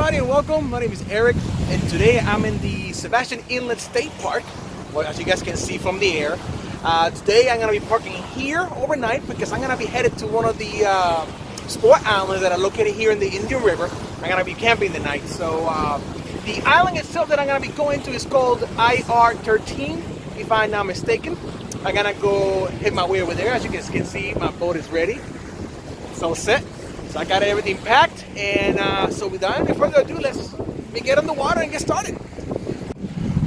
everybody and welcome. My name is Eric and today I'm in the Sebastian Inlet State Park, well, as you guys can see from the air. Today I'm going to be parking here overnight because I'm going to be headed to one of the sport islands that are located here in the Indian River. I'm going to be camping tonight. So the island itself that I'm going to be going to is called IR13, if I'm not mistaken. I'm going to go hit my way over there. As you guys can see, my boat is ready. It's all set. So I got everything packed, and so without any further ado, let's get on the water and get started.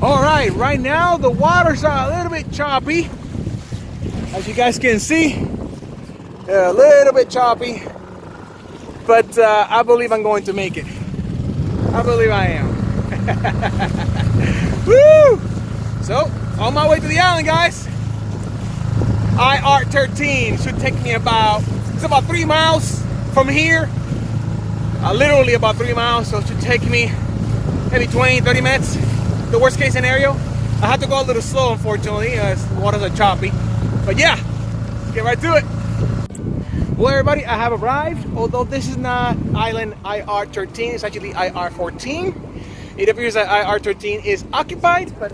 All right, right now the waters are a little bit choppy. As you guys can see, they're a little bit choppy, but I believe I'm going to make it. I believe I am. Woo! So, on my way to the island, guys. IR13 should take me about 3 miles. From here, literally about 3 miles, so it should take me maybe 20-30 minutes. The worst case scenario. I have to go a little slow, unfortunately, as the waters are choppy. But yeah, let's get right to it. Well, everybody, I have arrived. Although this is not island IR13, it's actually IR14. It appears that IR13 is occupied, but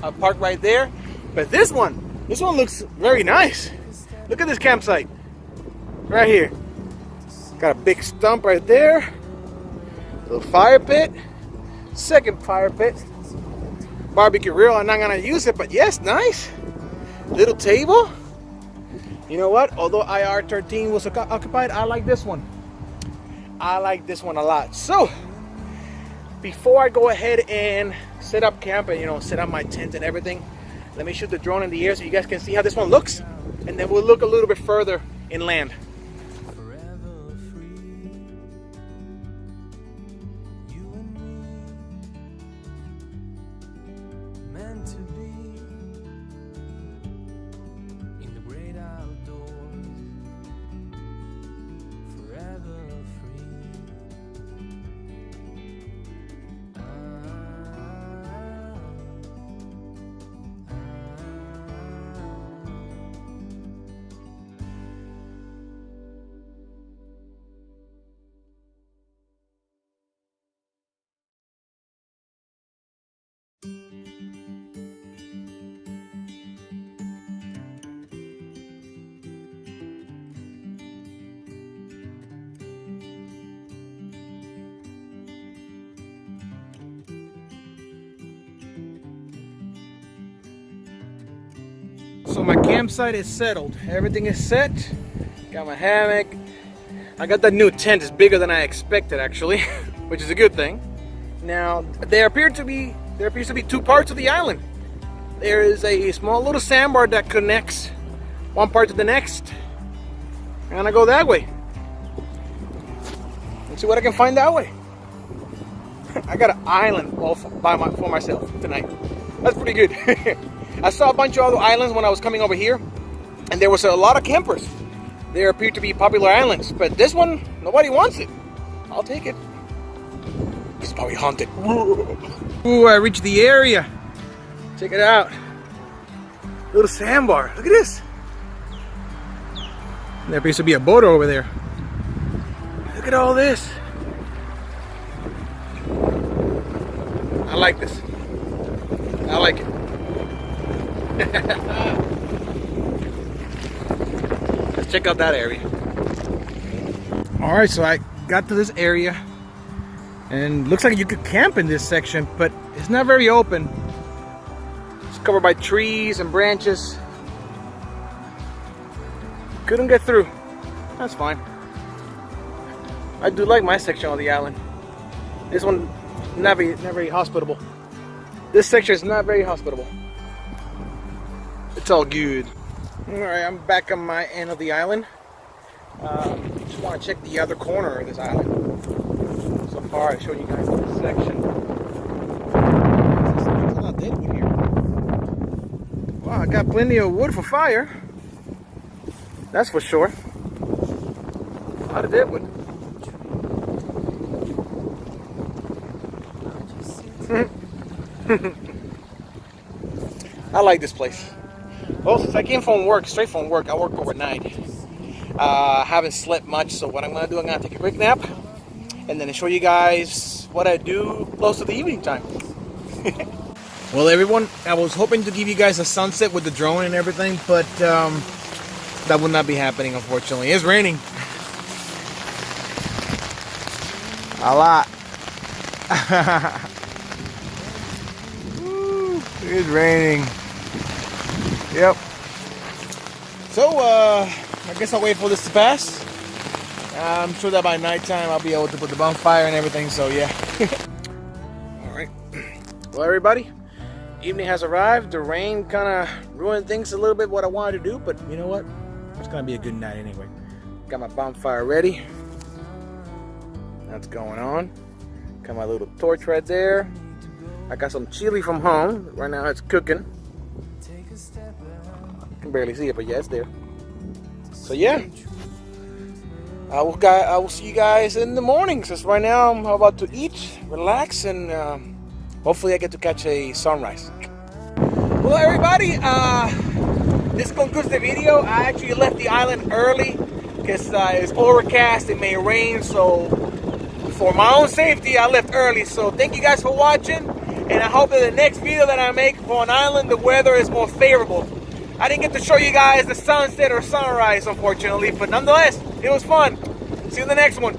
I'll park right there. But this one looks very nice. Look at this campsite right here. Got a big stump right there, little fire pit, second fire pit, barbecue grill. I'm not gonna use it, but yes, nice little table. You know what? Although IR13 was occupied, I like this one. I like this one a lot. So before I go ahead and set up camp and set up my tent and everything, let me shoot the drone in the air so you guys can see how this one looks, and then we'll look a little bit further inland. So my campsite is settled. Everything is set. Got my hammock. I got that new tent. It's bigger than I expected, actually, which is a good thing. Now there appears to be 2 parts of the island. There is a small little sandbar that connects one part to the next. I'm gonna go that way. Let's see what I can find that way. I got an island all for myself tonight. That's pretty good. I saw a bunch of other islands when I was coming over here, and there was a lot of campers. There appear to be popular islands, but this one, nobody wants it. I'll take it. It's probably haunted. Ooh, I reached the area. Check it out. Little sandbar. Look at this. There appears to be a boat over there. Look at all this. I like this. I like it. Let's check out that area. All right, so I got to this area and looks like you could camp in this section, but it's not very open. It's covered by trees and branches. Couldn't get through. That's fine. I do like my section of the island. This one not very hospitable. This section is not very hospitable. It's all good. Alright, I'm back on my end of the island. Just want to check the other corner of this island. So far, I showed you guys this section. There's a lot of dead wood here. Wow, I got plenty of wood for fire. That's for sure. A lot of dead wood. I like this place. Well, since I came from work, straight from work, I work overnight. Haven't slept much, so what I'm gonna do, I'm gonna take a quick nap and then show you guys what I do close to the evening time. Well, everyone, I was hoping to give you guys a sunset with the drone and everything, but that will not be happening, unfortunately. It's raining. A lot. Woo, it's raining. Yep. So, I guess I'll wait for this to pass. I'm sure that by nighttime I'll be able to put the bonfire and everything, so yeah. Alright. Well, everybody, evening has arrived. The rain kind of ruined things a little bit, what I wanted to do, but you know what? It's going to be a good night anyway. Got my bonfire ready. That's going on. Got my little torch right there. I got some chili from home. Right now it's cooking. You can barely see it, but yeah, it's there. So yeah, I will see you guys in the morning. Since right now I'm about to eat, relax, and hopefully I get to catch a sunrise. Well, everybody, this concludes the video. I actually left the island early because it's overcast. It may rain, so for my own safety, I left early. So thank you guys for watching, and I hope that the next video that I make for an island, the weather is more favorable. I didn't get to show you guys the sunset or sunrise, unfortunately, but nonetheless, it was fun. See you in the next one.